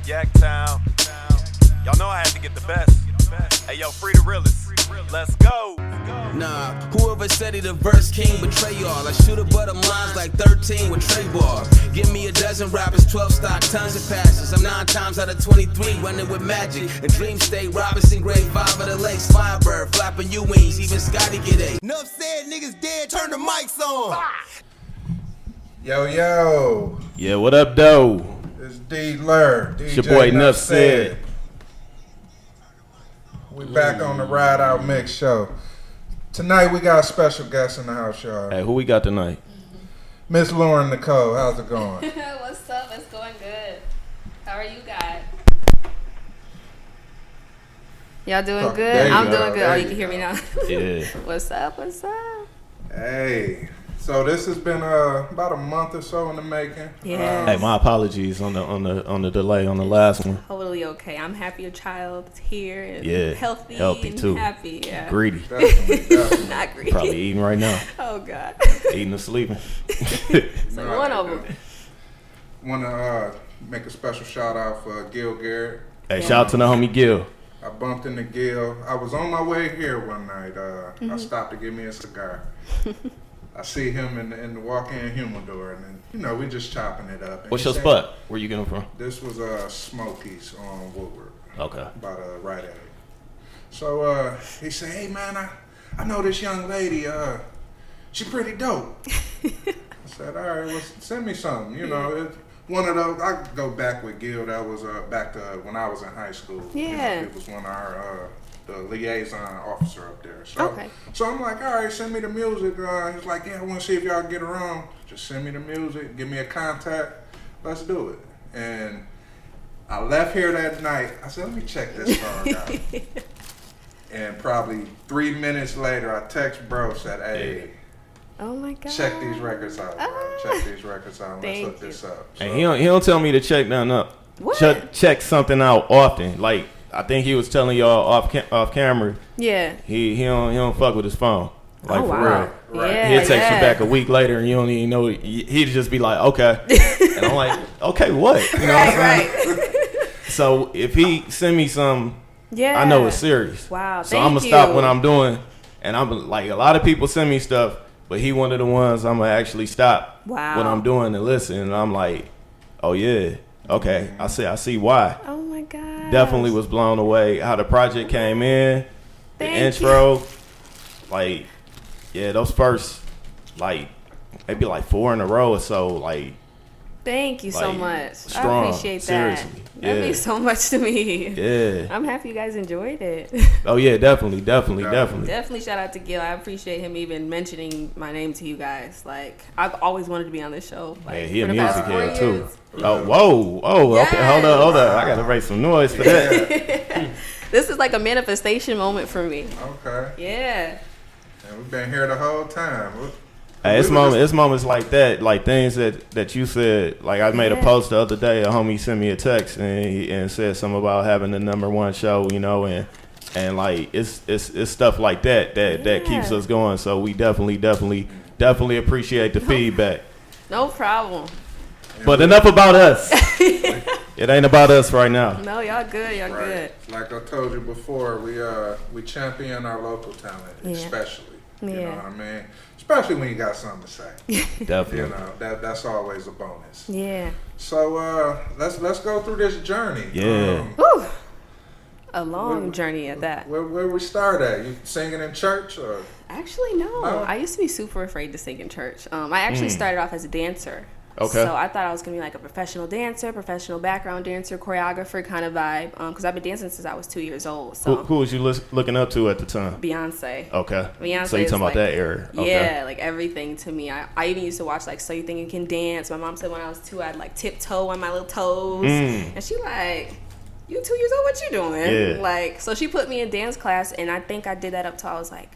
Yaktown. Y'all know I had to get the best. Hey, yo, free the realest. Let's go. Nah, whoever said he the verse king betray y'all. I shoot a butt of lines like 13 with Trey Ball. Give me a dozen rappers, 12 stock, tons of passes. I'm 9 times out of 23 running with magic. And Dream State, Robinson, grade 5 of the Lakes, Firebird, flapping you wings, even Scotty get a. Enough said, niggas dead, turn the mics on. Yo. Yeah, what up, though? It's Dee-Ler. It's your boy Enough Said. We back on the Ride Out Mix show. Tonight we got a special guest in the house, y'all. Hey, who we got tonight? Miss Lauryn Nichole, how's it going? What's up? It's going good. How are you guys? Y'all doing good? I'm doing good. Oh, you can hear me now? Yeah. What's up? Hey. So this has been about a month or so in the making. Yeah. Hey, my apologies on the delay on the last one. Totally okay. I'm happy your child is here and healthy and too. happy. Yeah. Greedy. Definitely. Not greedy. Probably eating right now. Oh God. Eating and sleeping. So one of them. Want to make a special shout out for Gil Garrett. Hey, shout out to the homie Gil. I bumped into Gil. I was on my way here one night. I stopped to get me a cigar. I see him in the walk-in humidor, and then, you know, we just chopping it up. And What's your spot? Where you getting from? This was Smokies on Woodward. Okay. About right at it. So he said, "Hey man, I know this young lady. She pretty dope." I said, "All right, well, send me something." You know, it's one of those. I go back with Gil. That was back to when I was in high school. Yeah. You know, it was one of our the liaison officer up there. So, Okay. So I'm like, all right, send me the music. He's like, yeah, I want to see if y'all get around. Just send me the music. Give me a contact. Let's do it. And I left here that night. I said, let me check this song out. And probably 3 minutes later, I text bro, said, hey, Oh my God. check these records out, bro. Check these records out. Let's hook this up. So, Hey, he don't tell me to check nothing up. What? Check something out often. Like, I think he was telling y'all off camera. Yeah. He don't fuck with his phone. Like, Oh, for wow. real. Right. Yeah, He'll text you yeah. back a week later and you don't even know. He'd just be like, okay. And I'm like, okay, what? You know what I'm saying? Right. So if he send me some, Yeah. I know it's serious. Wow. So Thank I'm going to you. stop what I'm doing. And I'm like, a lot of people send me stuff, but he one of the ones I'm going to actually stop Wow. what I'm doing and listen. And I'm like, oh, yeah. Okay. I see why. Oh my God. Definitely was blown away how the project came in, the Thank intro, like, yeah, those first, like, maybe like 4 in a row or so, like, Thank you so like, much. strong, I appreciate that. seriously. That Yeah. means so much to me. yeah. I'm happy you guys enjoyed it. Oh, yeah, definitely. Definitely shout out to Gil. I appreciate him even mentioning my name to you guys. Like, I've always wanted to be on this show. Like, Yeah, he a for the past music 4 head, too. years. Oh, whoa, okay, Yes. hold up. I got to raise some noise for that. This is like a manifestation moment for me. Okay. Yeah. And we've been here the whole time. Hey, it's moments like that, like things that you said. Like I made a post the other day. A homie sent me a text and said something about having the #1 show, you know, and like it's stuff like that keeps us going. So we definitely appreciate the feedback. No problem. But enough about us. It ain't about us right now. No, y'all good. Y'all good. Like I told you before, we champion our local talent, especially. You know what I mean? Especially when you got something to say. Definitely. You know, that's always a bonus. Yeah. So let's go through this journey. Yeah. Whew. A long journey at that. Where we start at? You singing in church or? Actually, no. I used to be super afraid to sing in church. I actually started off as a dancer. Okay. So I thought I was going to be like a professional dancer, professional background dancer, choreographer kind of vibe. Because I've been dancing since I was 2 years old. So Who was you looking up to at the time? Beyonce. Okay. Beyonce So you is talking like, about that era? Okay. Yeah, like everything to me. I even used to watch like So You Think You Can Dance. My mom said when I was 2, I'd like tiptoe on my little toes. And she like, you 2 years old, what you doing? Yeah. Like, so she put me in dance class, and I think I did that up till I was like,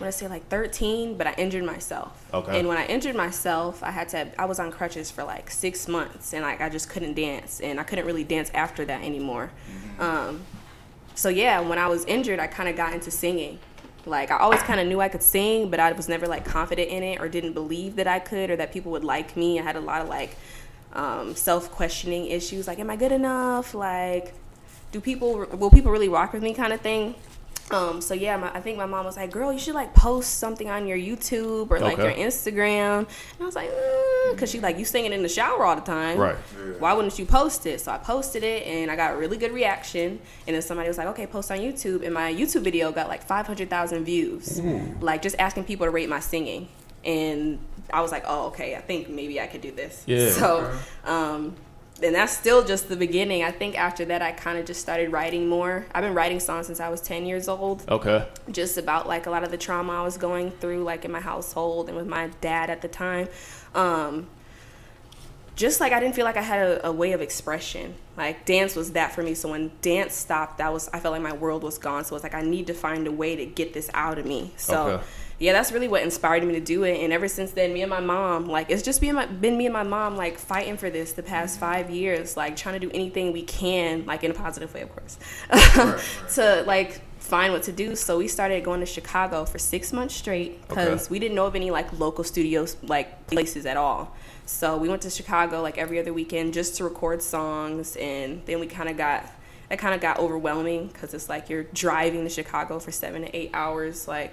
I want to say like 13, but I injured myself. Okay. And when I injured myself, I was on crutches for like 6 months, and like I just couldn't dance, and I couldn't really dance after that anymore. So yeah, when I was injured, I kind of got into singing. Like, I always kind of knew I could sing, but I was never like confident in it or didn't believe that I could or that people would like me. I had a lot of like self-questioning issues, like, am I good enough? Like, will people really rock with me kind of thing? So yeah, I think my mom was like, girl, you should like post something on your YouTube or like your Instagram. And I was like, because she like, you singing in the shower all the time. Right. Why wouldn't you post it? So I posted it and I got a really good reaction. And then somebody was like, okay, post on YouTube. And my YouTube video got like 500,000 views. Like just asking people to rate my singing. And I was like, oh, okay, I think maybe I could do this. Yeah. So, and that's still just the beginning. I think after that, I kind of just started writing more. I've been writing songs since I was 10 years old. Okay. Just about like a lot of the trauma I was going through, like in my household and with my dad at the time. Just like I didn't feel like I had a way of expression. Like dance was that for me. So when dance stopped, I felt like my world was gone. So it's like I need to find a way to get this out of me. So yeah, that's really what inspired me to do it. And ever since then, me and my mom, like it's just been me and my mom like fighting for this the past 5 years, like trying to do anything we can, like in a positive way, of course, to like find what to do. So we started going to Chicago for 6 months straight because we didn't know of any like local studios, like places at all. So we went to Chicago like every other weekend just to record songs. And then it kind of got overwhelming because it's like you're driving to Chicago for 7 to 8 hours, like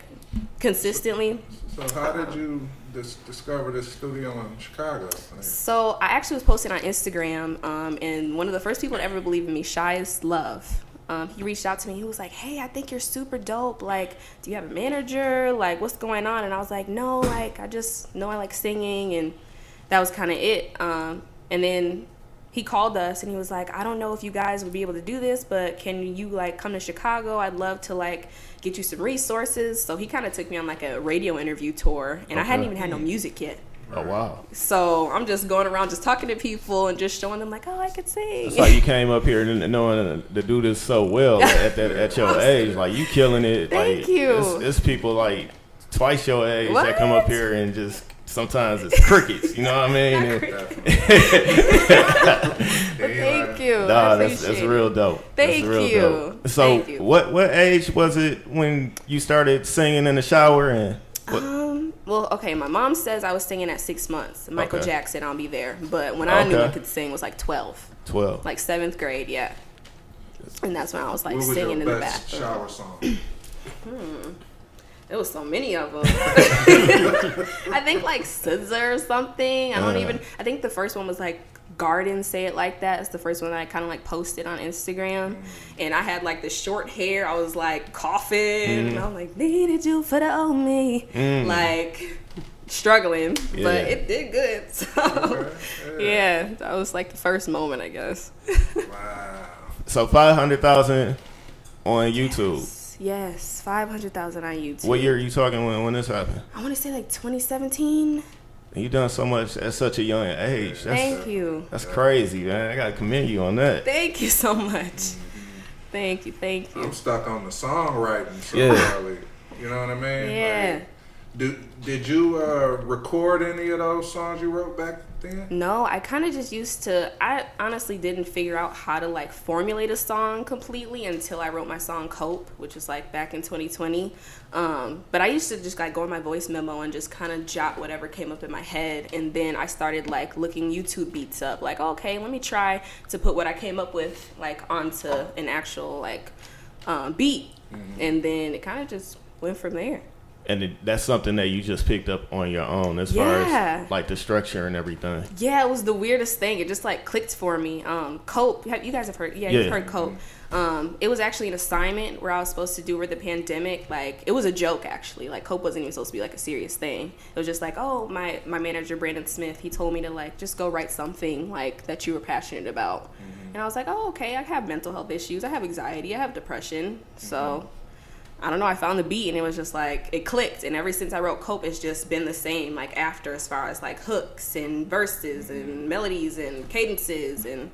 consistently. So how did you discover this studio in Chicago? So I actually was posting on Instagram, and one of the first people to ever believe in me, Shyest Love, he reached out to me. He was like, hey, I think you're super dope. Like, do you have a manager? Like, what's going on? And I was like, no, like, I just know I like singing. And that was kind of it. And then he called us and he was like, I don't know if you guys would be able to do this, but can you like come to Chicago? I'd love to like get you some resources. So he kind of took me on like a radio interview tour, and I hadn't even had no music yet. Oh wow. So I'm just going around just talking to people and just showing them like, oh, I could sing. It's like you came up here knowing to do this so well at your age. Like you killing it. Thank like, you. It's people like twice your age What? that come up here and just sometimes it's crickets. You know what I mean? Thank you. Nah, that's real dope. Thank you. Dope. So Thank you. what age was it when you started singing in the shower? And well, okay, my mom says I was singing at 6 months. Michael Jackson, I'll be there. But when I knew I could sing was like 12. 12. Like 7th grade, yeah. And that's when I was like what was singing in your the best bathroom. shower song? There was so many of them. I think like SZA or something. I think the first one was like Garden, Say It Like That. It's the first one that I kind of like posted on Instagram. And I had like the short hair. I was like coughing. And I was like, needed you for the old me. Like struggling. But it did good. So yeah, that was like the first moment, I guess. Wow. So 500,000 on YouTube. Yes, 500,000 on YouTube. What year are you talking when this happened? I want to say like 2017. You done so much at such a young age. Thank you. That's crazy, man. I gotta commend you on that. Thank you so much. Thank you. I'm stuck on the songwriting so early. You know what I mean? Yeah. Like, did you record any of those songs you wrote back then? No, I kind of just used to. I honestly didn't figure out how to like formulate a song completely until I wrote my song "Cope," which was like back in 2020. But I used to just like go in my voice memo and just kind of jot whatever came up in my head, and then I started like looking YouTube beats up. Like, okay, let me try to put what I came up with like onto an actual like beat, and then it kind of just went from there. And that's something that you just picked up on your own as far as like the structure and everything. Yeah, it was the weirdest thing. It just like clicked for me. Cope, you guys have heard? Yeah, you've heard Cope. It was actually an assignment where I was supposed to do over the pandemic. Like it was a joke actually. Like Cope wasn't even supposed to be like a serious thing. It was just like, oh, my manager Brandon Smith, he told me to like just go write something like that you were passionate about. And I was like, oh, okay. I have mental health issues. I have anxiety. I have depression. So. I don't know, I found the beat and it was just like, it clicked. And ever since I wrote Cope, it's just been the same, like after, as far as like hooks and verses and melodies and cadences. And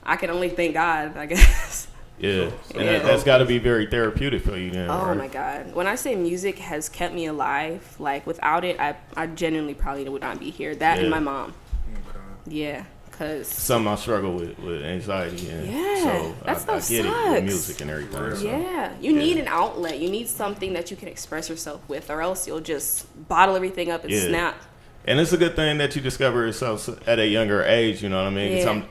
I can only thank God, I guess. Yeah, and that's got to be very therapeutic for you then, Oh right? my God. When I say music has kept me alive, like without it, I genuinely probably would not be here. That and my mom. Yeah. Cause something I struggle with anxiety, and so I get it with music and everything. Yeah, you need an outlet. You need something that you can express yourself with, or else you'll just bottle everything up and snap. And it's a good thing that you discover yourself at a younger age, you know what I mean? Yeah.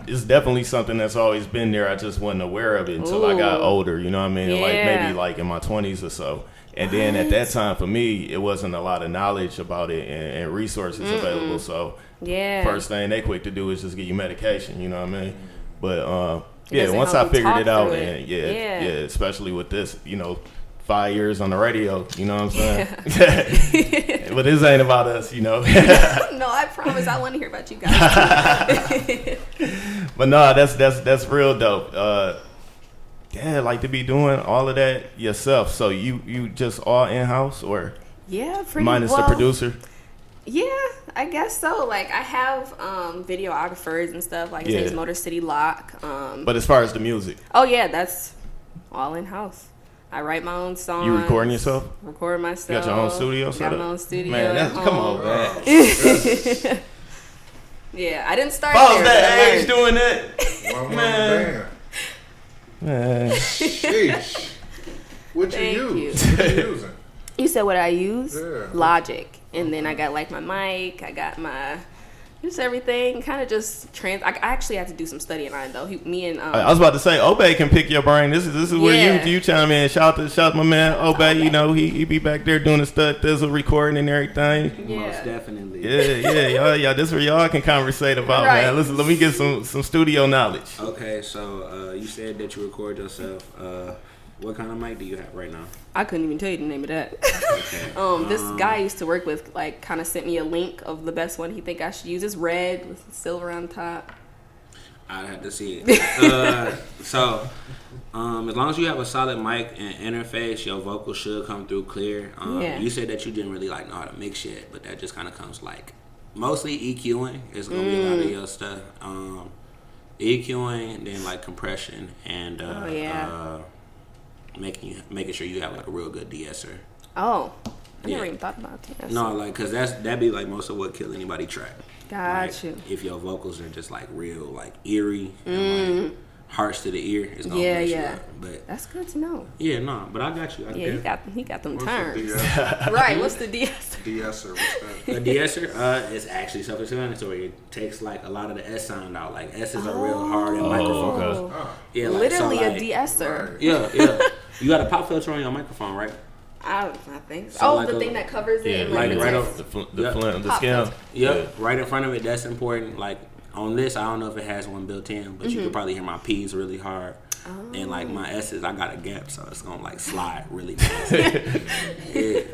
It's definitely something that's always been there. I just wasn't aware of it until I got older, you know what I mean? Yeah. Like maybe like in my 20s or so. And then at that time, for me, it wasn't a lot of knowledge about it and resources available. So first thing they quick to do is just give you medication, you know what I mean? But once I figured it out, and especially with this, you know, 5 years on the radio, you know what I'm saying? But this ain't about us, you know. No, I promise I want to hear about you guys. But no, that's real dope. Like to be doing all of that yourself. So you just all in house or pretty minus the producer? Yeah, I guess so. Like I have videographers and stuff. Like his name's Motor City Lock. But as far as the music, that's all in house. I write my own songs. You recording yourself? Record myself. You got your own studio set up? Got my own studio. Man, come on, man. Yeah, I didn't start I was there. that age doing that. Man. Man. Sheesh. What you use? What you using? You said what I use? Yeah. Logic. And then I got like my mic. I got my just everything. Kind of just I actually had to do some studying on it though. I was about to say Obey can pick your brain. This is where you chime in. Shout out my man Obey. You know he be back there doing the stud thizzle recording and everything. Yeah. Most definitely. Yeah. This is where y'all can conversate about, right. man. Listen, let me get some studio knowledge. Okay, so you said that you record yourself. What kind of mic do you have right now? I couldn't even tell you the name of that. Okay. This guy I used to work with, like, kind of sent me a link of the best one he think I should use. It's red with silver on top. I'd have to see it. So, as long as you have a solid mic and interface, your vocals should come through clear. You said that you didn't really know how to mix yet, but that just kind of comes mostly EQing is gonna be a lot of your stuff. EQing, then compression and making sure you have a real good de-esser. Oh, I never even thought about that. No, because that'd be most of what kill anybody track. Got you. If your vocals are just real eerie and harsh to the ear, it's gonna mess you up. But that's good to know. Yeah, no, but I got you. He got them terms. Right. What's the de-esser? De-esser. What's that? A de-esser is actually self-explanatory. It takes a lot of the S sound out. S's are real hard in microphones. Okay. Yeah, literally a de-esser. Right. Yeah. You got a pop filter on your microphone, right? I think so. The thing that covers it. Yeah, right off the skin. Yep, right in front of it. That's important. On this, I don't know if it has one built in, but you can probably hear my P's really hard. And my S's, I got a gap, so it's gonna slide really fast.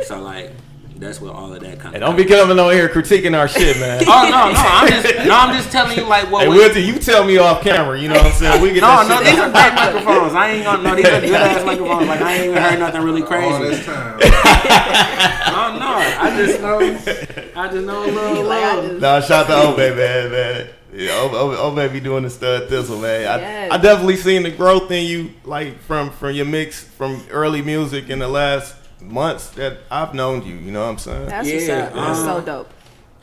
So that's where all of that comes. And don't be coming over here critiquing our shit, man. I'm just telling you what. Hey, Wilty, you tell me off camera. You know what I'm saying? We get that shit. These are great microphones. I ain't gonna. No, these are good ass microphones. I ain't even heard nothing really crazy. All this time. I just know a little love. Nah, shout out to Obey, man. Yeah, Obey be doing the stud thistle, man. I definitely seen the growth in you, from your mix from early music in the last months that I've known you. You know what I'm saying? That's what's up. That's so dope.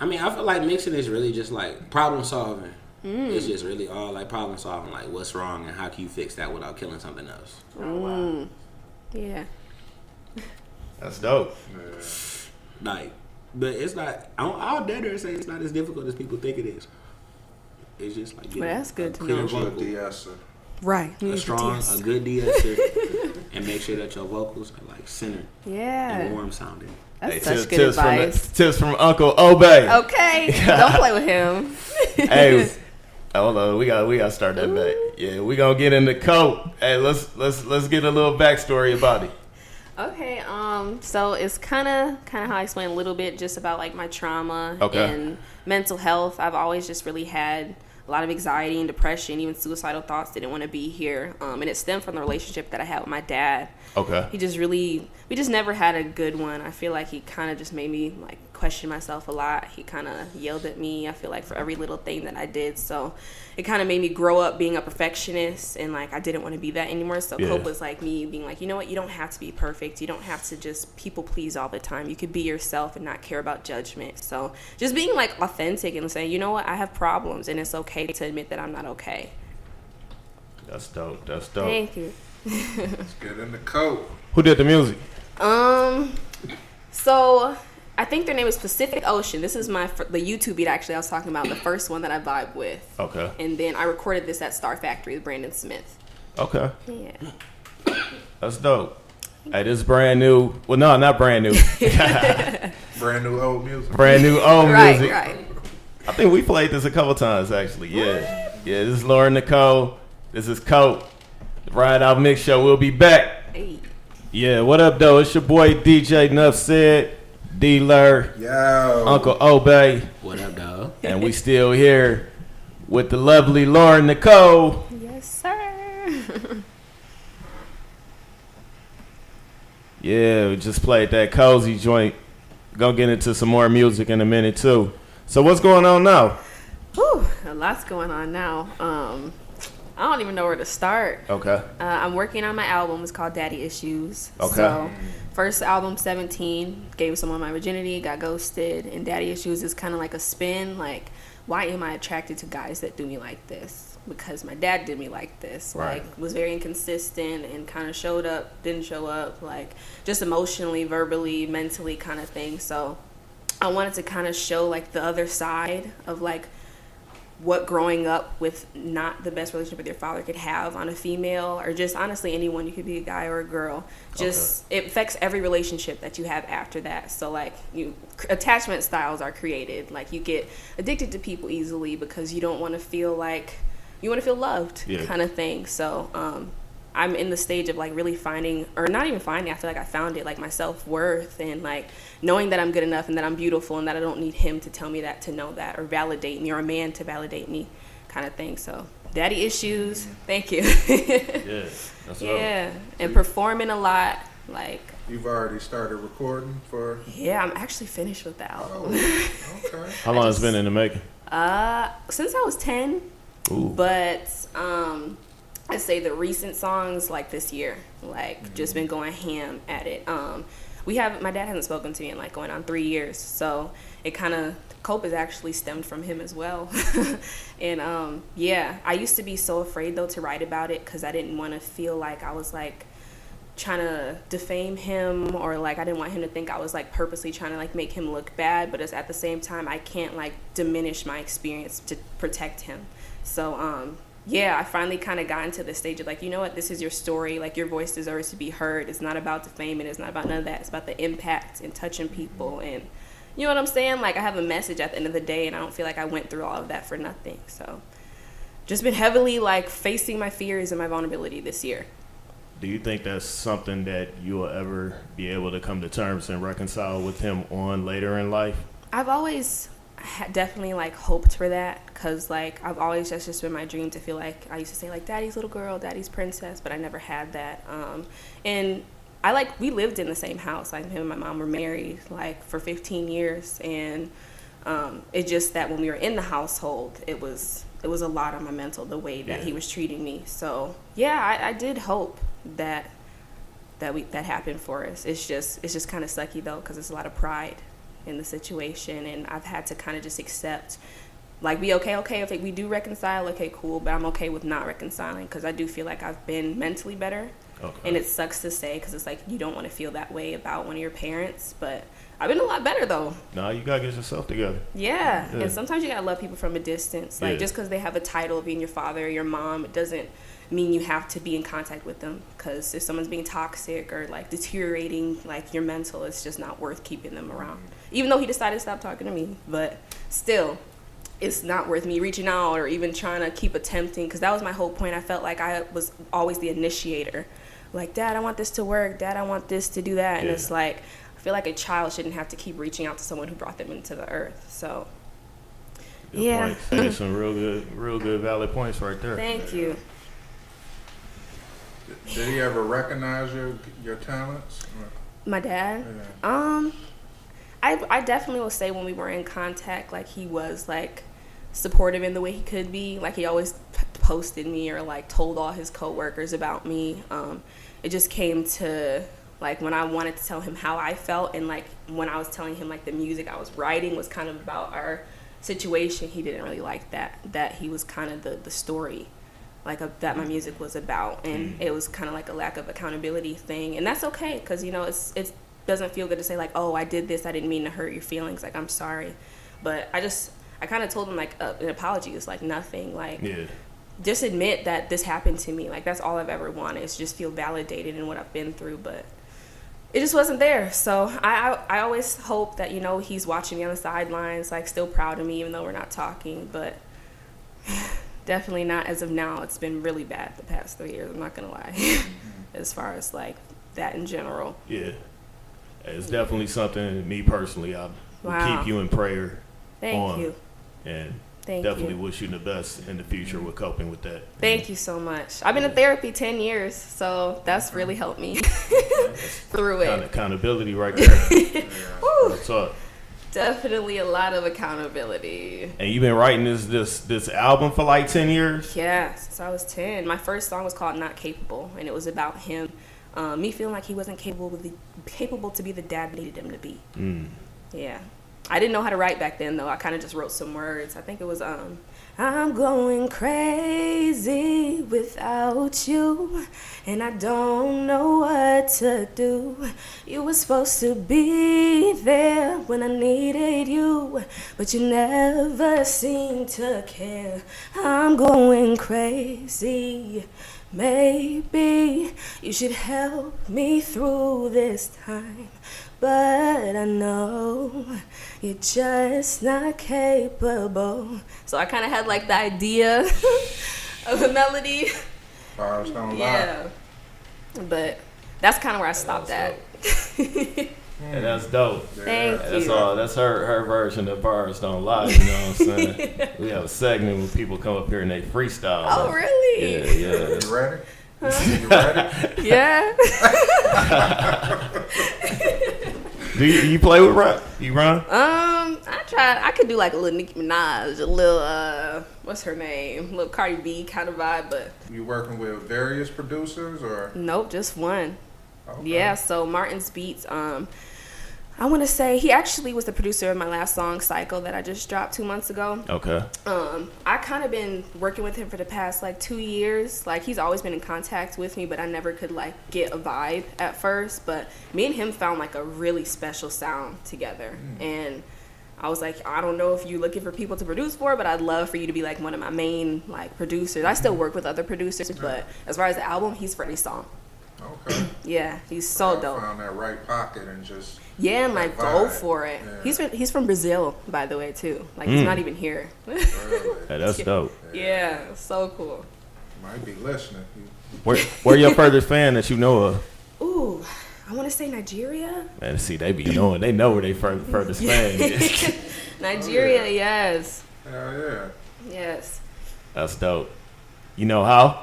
I mean, I feel like mixing is really just problem solving. It's just really all problem solving, what's wrong and how can you fix that without killing something else. Oh, wow. Yeah. That's dope. But it's not. I'll dare to say it's not as difficult as people think it is. It's just but that's good to know. De-esser. Right. A good de-esser, and make sure that your vocals are centered. Yeah. And warm sounding. That's such good advice. Tips from Uncle Obey. Okay. Don't play with him. Hey, hold on. We gotta start that back. Yeah, we gonna get in the coat. Hey, let's get a little backstory about it. Okay, so it's kind of how I explained a little bit just about my trauma and mental health. I've always just really had a lot of anxiety and depression, even suicidal thoughts. Didn't want to be here, and it stemmed from the relationship that I had with my dad. Okay. We just never had a good one. I feel like he kind of just made me question myself a lot. He kind of yelled at me, I feel like, for every little thing that I did. So it kind of made me grow up being a perfectionist, and I didn't want to be that anymore. So Cope was me being you know what, you don't have to be perfect. You don't have to just people please all the time. You could be yourself and not care about judgment. So just being authentic and saying, you know what, I have problems and it's okay to admit that I'm not okay. That's dope. Thank you. Let's get in the coat. Who did the music? So I think their name is Pacific Ocean. This is the YouTube beat actually I was talking about, the first one that I vibe with. Okay. And then I recorded this at Star Factory with Brandon Smith. Okay. Yeah. That's dope. Hey, this is brand new. Well, no, not brand new. Brand new old music. Brand new old music. Right. I think we played this a couple times, actually. Yeah. Yeah, this is Lauryn Nichole. This is Coat. The Ride Out Mix Show. We'll be back. Hey. Yeah, what up, though? It's your boy, DJ Nuff Said, Dee-Ler, Yo. Uncle Obey. What up, dog? And we still here with the lovely Lauryn Nichole. Yes, sir. Yeah, we just played that cozy joint. Gonna get into some more music in a minute, too. So what's going on now? Whew, a lot's going on now. I don't even know where to start. Okay. I'm working on my album. It's called Daddy Issues. Okay. So, first album, 17, gave someone my virginity, got ghosted. And Daddy Issues is kind of like a spin. Like, why am I attracted to guys that do me like this? Because my dad did me like this. Right. Like, was very inconsistent and kind of showed up, didn't show up. Like, just emotionally, verbally, mentally kind of thing. So, I wanted to kind of show, like, the other side of, like, what growing up with not the best relationship with your father could have on a female, or just honestly anyone. You could be a guy or a girl. Just It affects every relationship that you have after that. So like attachment styles are created. Like you get addicted to people easily because you don't want to feel like you want to feel loved, kind of thing. So I'm in the stage of like really finding, or not even finding, I feel like I found it, like my self-worth and like knowing that I'm good enough and that I'm beautiful and that I don't need him to tell me that, to know that, or validate me, or a man to validate me, kind of thing. So Daddy Issues, thank you. Yeah, that's yeah, and performing a lot, like. You've already started recording for? Yeah, I'm actually finished with the album. Oh, okay. How long has it been in the making? Since I was 10. Ooh. But I'd say the recent songs, like this year, like just been going ham at it. My dad hasn't spoken to me in like going on 3 years, so it kind of, Cope has actually stemmed from him as well. And yeah, I used to be so afraid though to write about it because I didn't want to feel like I was like trying to defame him, or like I didn't want him to think I was like purposely trying to like make him look bad, but at the same time I can't like diminish my experience to protect him. So yeah, I finally kind of got into the stage of like, you know what, this is your story, like your voice deserves to be heard. It's not about defaming, it's not about none of that. It's about the impact and touching people, and you know what I'm saying? Like I have a message at the end of the day, and I don't feel like I went through all of that for nothing. So just been heavily like facing my fears and my vulnerability this year. Do you think that's something that you will ever be able to come to terms and reconcile with him on later in life? I've always definitely like hoped for that, because like I've always just been my dream to feel like, I used to say like daddy's little girl, daddy's princess, but I never had that. And we lived in the same house. Like him and my mom were married like for 15 years, and it's just that when we were in the household, it was a lot on my mental, the way that he was treating me. So yeah, I did hope that happened for us. It's just kind of sucky though, because there's a lot of pride in the situation, and I've had to kind of just accept, like, be okay if we do reconcile, okay, cool, but I'm okay with not reconciling, because I do feel like I've been mentally better. Okay. And it sucks to say, because it's like you don't want to feel that way about one of your parents, but I've been a lot better though. No, you gotta get yourself together. Yeah. And sometimes you gotta love people from a distance. Like just because they have a title of being your father or your mom, it doesn't mean you have to be in contact with them, because if someone's being toxic or like deteriorating like your mental, it's just not worth keeping them around. Even though he decided to stop talking to me, but still, it's not worth me reaching out or even trying to keep attempting, because that was my whole point. I felt like I was always the initiator. Like, Dad, I want this to work. Dad, I want this to do that. And it's like, I feel like a child shouldn't have to keep reaching out to someone who brought them into the earth. So, good point. Some real good valid points right there. Thank you. Did he ever recognize your talents? My dad? Yeah. I definitely will say when we were in contact, like he was like supportive in the way he could be. Like he always posted me or like told all his coworkers about me. It just came to like when I wanted to tell him how I felt, and like when I was telling him like the music I was writing was kind of about our situation, he didn't really like that he was kind of the story like that my music was about, and it was kind of like a lack of accountability thing, and that's okay, because you know it's doesn't feel good to say like, oh, I did this, I didn't mean to hurt your feelings, like I'm sorry. But I kind of told him like an apology is like nothing, like just admit that this happened to me. Like that's all I've ever wanted, is just feel validated in what I've been through. But it just wasn't there. So I always hope that, you know, he's watching me on the sidelines, like still proud of me even though we're not talking. But definitely not as of now. It's been really bad the past 3 years, I'm not gonna lie. As far as like that in general. Yeah, it's definitely something, me personally, I will keep you in prayer. Thank you. And Thank definitely you. wish you the best in the future with coping with that. Thank you so much. I've been in therapy 10 years, so that's really helped me through it. Accountability right there. What's up? Definitely a lot of accountability. And you've been writing this album for like 10 years? Yeah, since I was 10. My first song was called Not Capable, and it was about him, me feeling like he wasn't capable to be the dad I needed him to be. Yeah. I didn't know how to write back then, though. I kind of just wrote some words. I think it was, I'm going crazy without you, and I don't know what to do. You were supposed to be there when I needed you, but you never seemed to care. I'm going crazy. Maybe you should help me through this time, but I know you're just not capable. So I kind of had like the idea of a melody. Bars don't lie. Yeah, but that's kind of where I stopped at. And that's dope. Thank you. That's all. That's her version of Bars Don't Lie. You know what I'm saying? We have a segment where people come up here and they freestyle. Oh, really? Yeah. You ready? You ready? Yeah. Do you play with rap? You run? I tried. I could do like a little Nicki Minaj, a little what's her name? A little Cardi B kind of vibe, but You working with various producers or? nope, just one. Okay. Yeah, so Martin's Beats, I want to say he actually was the producer of my last song, Psycho, that I just dropped 2 months ago. Okay. I kind of been working with him for the past like 2 years. Like he's always been in contact with me, but I never could like get a vibe at first. But me and him found like a really special sound together. And I was like, I don't know if you're looking for people to produce for, but I'd love for you to be like one of my main like producers. I still work with other producers, but as far as the album, he's Freddie's song. Okay. Yeah, he's so I dope. found that right pocket and just. Yeah, and like that go vibe. for it. Yeah. He's from Brazil, by the way, too. Like he's not even here. Really, Hey, that's dope. Yeah, so cool. might be listening. Where your furthest fan that you know of? Ooh, I want to say Nigeria. Man, see, they be knowing. They know where they furthest fan is. Nigeria, yes. Hell yeah. Yes. That's dope. You know how?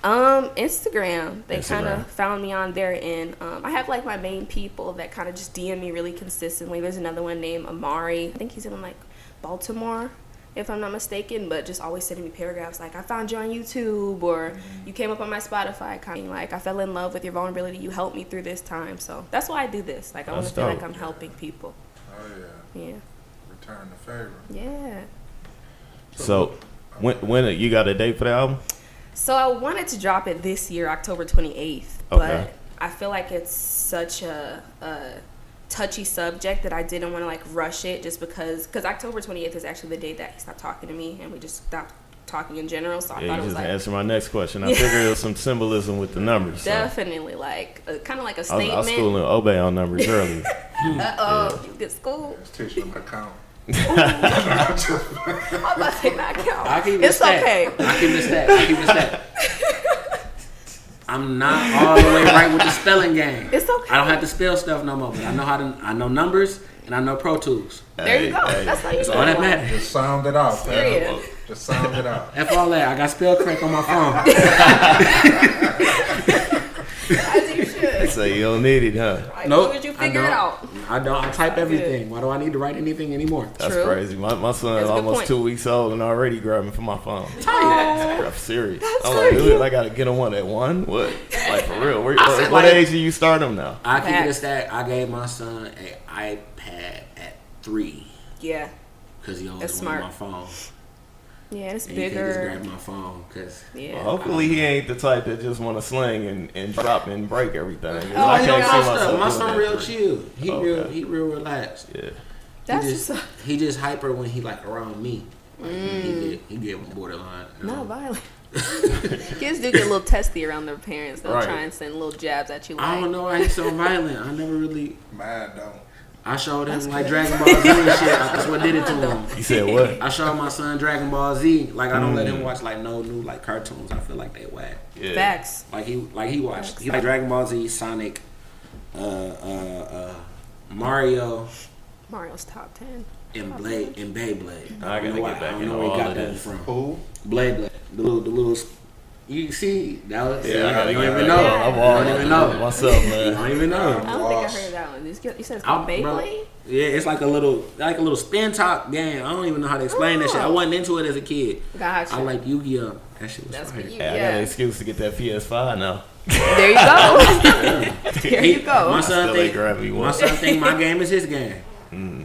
Instagram. They kind Instagram. of found me on there, and I have like my main people that kind of just DM me really consistently. There's another one named Amari. I think he's in like Baltimore, if I'm not mistaken, but just always sending me paragraphs like, I found you on YouTube, or you came up on my Spotify, kind of like, I fell in love with your vulnerability, you helped me through this time. So that's why I do this. Like I want to feel like I'm helping people. Oh yeah. Yeah. Return the favor. Yeah. So, when you got a date for the album? So I wanted to drop it this year, October 28th, Okay. but I feel like it's such a touchy subject that I didn't want to like rush it, just because October 28th is actually the day that he stopped talking to me and we just stopped talking in general. So I Yeah, thought you it was just like answered my next question. I figured there was some symbolism with the numbers. So. definitely like kind of like a I statement. was schooling Obey on numbers earlier. You get school. Just teaching them how to count. I'm about to say not count. I keep It's this okay. I keep this stat. I'm not all the way right with the spelling game. It's okay. I don't have to spell stuff no more, but I know numbers and I know Pro Tools. There you go. That's all you That's all that do. matters. Just sound it out, man. Period. Just sound it out. F all that. I got spell correct on my phone. As you should. So you don't need it, huh? As Nope, long as you I figure it don't. out. I don't. I type everything. Why do I need to write anything anymore? That's True. crazy. My son That's is a good almost point. 2 weeks old and already grabbing for my phone. Oh, I'm serious. That's I'm so like, dude, cute. I gotta get him one at 1. What? Like for real? feel What like- age do you start him now? I keep it a Facts. stat. I gave my son an iPad at 3 yeah. because he always That's wanted smart. my phone. Yeah, it's and bigger. You can't just grab my phone because. Yeah. Well, hopefully he ain't the type that just want to sling and drop and break everything. Oh, I he can't don't see know stuff. myself My doing son that real for chill. He Okay. real relaxed. Yeah. That's He just hyper when he like around me. Like he get borderline. not violent. Kids do get a little testy around their parents. They'll Right. try and send little jabs at you. Like, I don't know why he's so violent. I never really. Mad though. I showed him like Dragon Ball Z and shit. That's what did it to him. You said what? I showed my son Dragon Ball Z. Like I don't let him watch like no new like cartoons. I feel like they whack. Yeah. Facts. Like he watched he like Dragon Ball Z, Sonic, Mario, Mario's top 10. and Beyblade. I gotta get back I don't into know where he all got of that this. from. Who? Blade. The little. You see that was. Yeah, I gotta you don't get even back. know. I'm You all don't even know. myself, You man. don't even know. I don't think I Lost. heard that one. You said it's called Bro, Beyblade? yeah, it's like a little spin top game. I don't even know how to explain that shit. I wasn't into it as a kid. Gotcha. I like Yu-Gi-Oh. That shit was That's fire. for you. Hey, I got Yeah. an excuse to get that PS5 now. There you go. There you go. My son Still ain't grabbed me one. think my game is his game.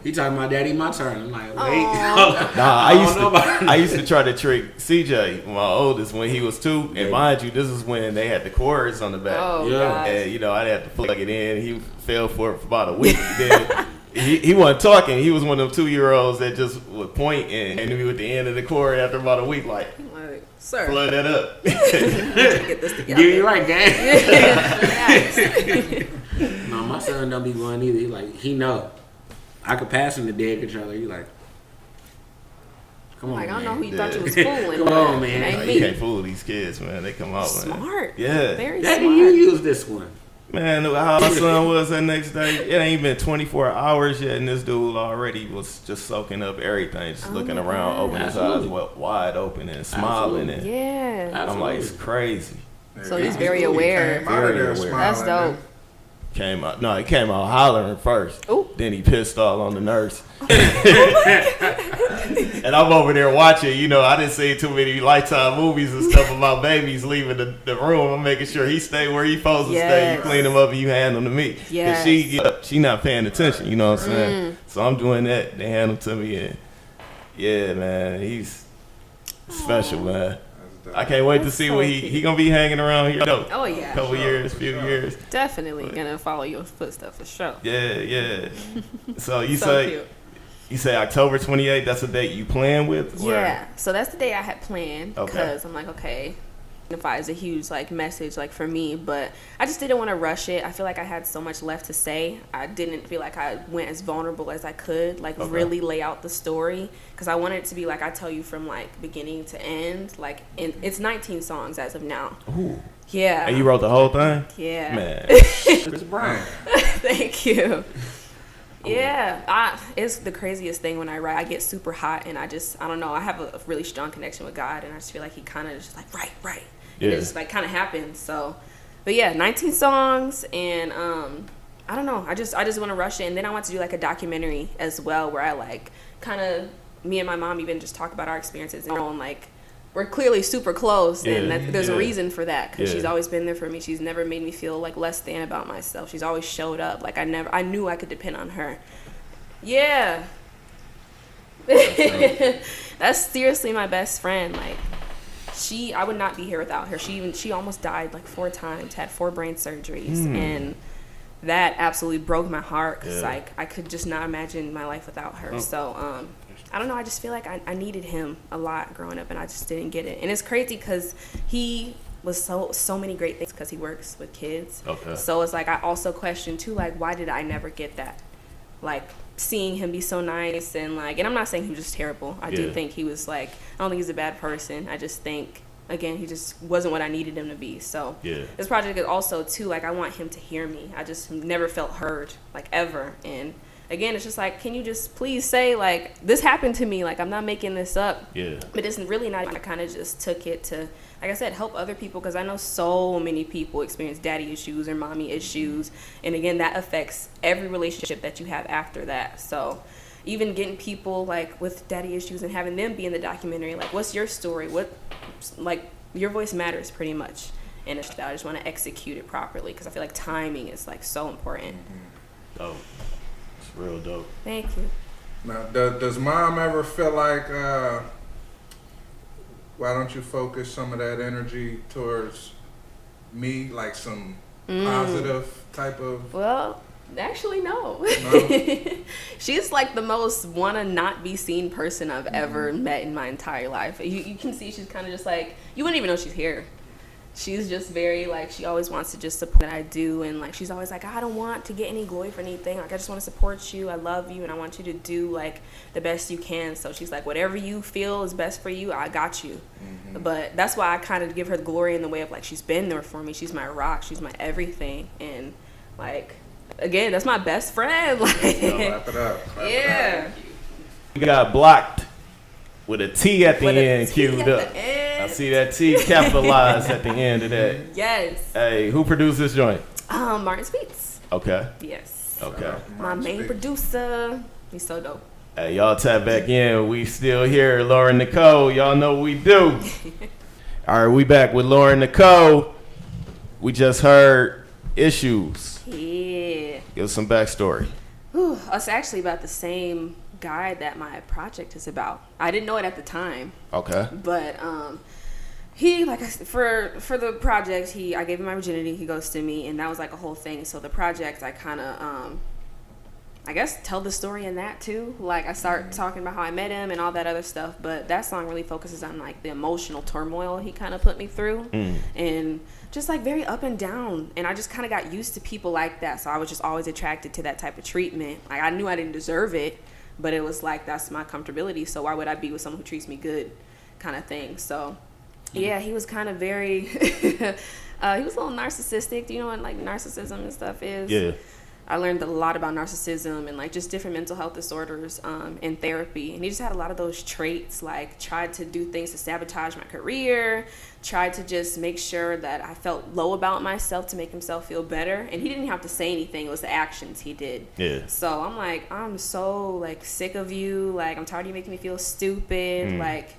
He talking about daddy, my turn. I'm like, wait. Nah, I used to try to trick CJ, my oldest, when he was 2. And mind you, this is when they had the cords on the back. Oh, Yeah. God. And I had to plug it in. He fell for it for about a week. Then he wasn't talking. He was one of them 2-year-olds that just would point and knew me at the end of the cord after about a week. Like, Like, sir, plug that up. get this together. Get you right, gang. Yes. No, my son don't be going either. He like, he know. I could pass him the dead controller. He like, come on, Like, I don't man. know who you thought you was fooling. Come on, but man. it ain't You can't me. fool these kids, man. They come out, man. Smart. Yeah. Very Daddy, smart. you use this one. Man, how my son was that next day, it ain't been 24 hours yet, and this dude already was just soaking up everything, just looking around, opening his eyes wide open and smiling. And Yeah. I'm like, it's crazy. So he's very aware. Came out of there Very aware. That's smiling, dope. He came out hollering first. Ooh. Then he pissed off on the nurse. And I'm over there watching. I didn't see too many Lifetime movies and stuff about babies leaving the room. I'm making sure he stay where he supposed to stay. You Yes. clean him up and you hand him to me. Yes. Cause she not paying attention. You know what I'm saying? So I'm doing that. They hand him to me, and yeah, man, he's special, man. I can't wait to That's see so what cute. he gonna be hanging around here. Though. Oh, yeah. Couple years, few years. Definitely gonna follow your footsteps for sure. Yeah. So you So say cute. you say October 28th. That's the date you plan with? Or- Yeah, so that's the day I had planned Okay. because I'm like, okay, Unify is a huge message for me, but I just didn't want to rush it. I feel like I had so much left to say. I didn't feel like I went as vulnerable as I could, really lay out the story, because I wanted it to be I tell you from beginning to end. And it's 19 songs as of now. Ooh. Yeah. And you wrote the whole thing? Yeah. Man. Chris Brown. Thank you. Yeah, it's the craziest thing when I write. I get super hot and I don't know. I have a really strong connection with God, and I just feel like He kind of just right. And Yeah. it just kind of happens. So, but yeah, 19 songs, and I don't know. I just want to rush it, and then I want to do a documentary as well, where I kind of me and my mom even just talk about our experiences and we're clearly super close, and there's a reason for that, because she's always been there for me. She's never made me feel less than about myself. She's always showed up. I knew I could depend on her. Yeah. That's seriously my best friend. I would not be here without her. She almost died 4 times, had 4 brain surgeries, and that absolutely broke my heart, because I could just not imagine my life without her. So I don't know, I just feel like I needed him a lot growing up, and I just didn't get it. And it's crazy because he was so many great things, because he works with kids. Okay. So it's I also question too, why did I never get that? Seeing him be so nice, and I'm not saying he was just terrible. I do think he was I don't think he's a bad person. I just think, again, he just wasn't what I needed him to be. So this project is also too I want him to hear me. I just never felt heard ever. And again, it's just can you just please say this happened to me? I'm not making this up. Yeah. But it's really not. I kind of just took it to, like I said, help other people, because I know so many people experience daddy issues or mommy issues, and again, that affects every relationship that you have after that. So even getting people with daddy issues and having them be in the documentary, what's your story? What your voice matters pretty much. And it's that I just want to execute it properly, because I feel timing is so important. Dope. It's real dope. Thank you. Now, does mom ever feel why don't you focus some of that energy towards me, like some positive type of? Well, actually, no. No? She's like the most wanna not be seen person I've ever met in my entire life. You can see she's kind of just like, you wouldn't even know she's here. She's just very like, she always wants to just support what I do, and like she's always like, I don't want to get any glory for anything, like I just want to support you, I love you, and I want you to do like the best you can. So she's like, whatever you feel is best for you, I got you. But that's why I kind of give her the glory in the way of like, she's been there for me, she's my rock, she's my everything. And like, again, that's my best friend. Like, Wrap it up. yeah. You got blocked with a T at the end, queued up. I see that T capitalized at the end of that. Yes. Hey, who produced this joint? Martin Speaks. Okay. Yes. Okay. My main producer. He's so dope. Hey, y'all tap back in. We still here. Lauryn Nichole. Y'all know what we do. All right, we back with Lauryn Nichole. We just heard Issues. Yeah. Give us some backstory. Whew, it's actually about the same guy that my project is about. I didn't know it at the time. Okay. But he, like I said, for the project, I gave him my virginity. He ghosted me, and that was like a whole thing. So the project, I kind of I guess tell the story in that too. Like I start talking about how I met him and all that other stuff, but that song really focuses on like the emotional turmoil he kind of put me through, and just like very up and down. And I just kind of got used to people like that, so I was just always attracted to that type of treatment. Like I knew I didn't deserve it, but it was like, that's my comfortability, so why would I be with someone who treats me good, kind of thing. So yeah, he was kind of very he was a little narcissistic. Do you know what like narcissism and stuff is? Yeah. I learned a lot about narcissism and like just different mental health disorders in therapy. And he just had a lot of those traits, like tried to do things to sabotage my career, tried to just make sure that I felt low about myself to make himself feel better. And he didn't have to say anything. It was the actions he did. Yeah. So I'm like, I'm so like sick of you. Like, I'm tired of you making me feel stupid. Like,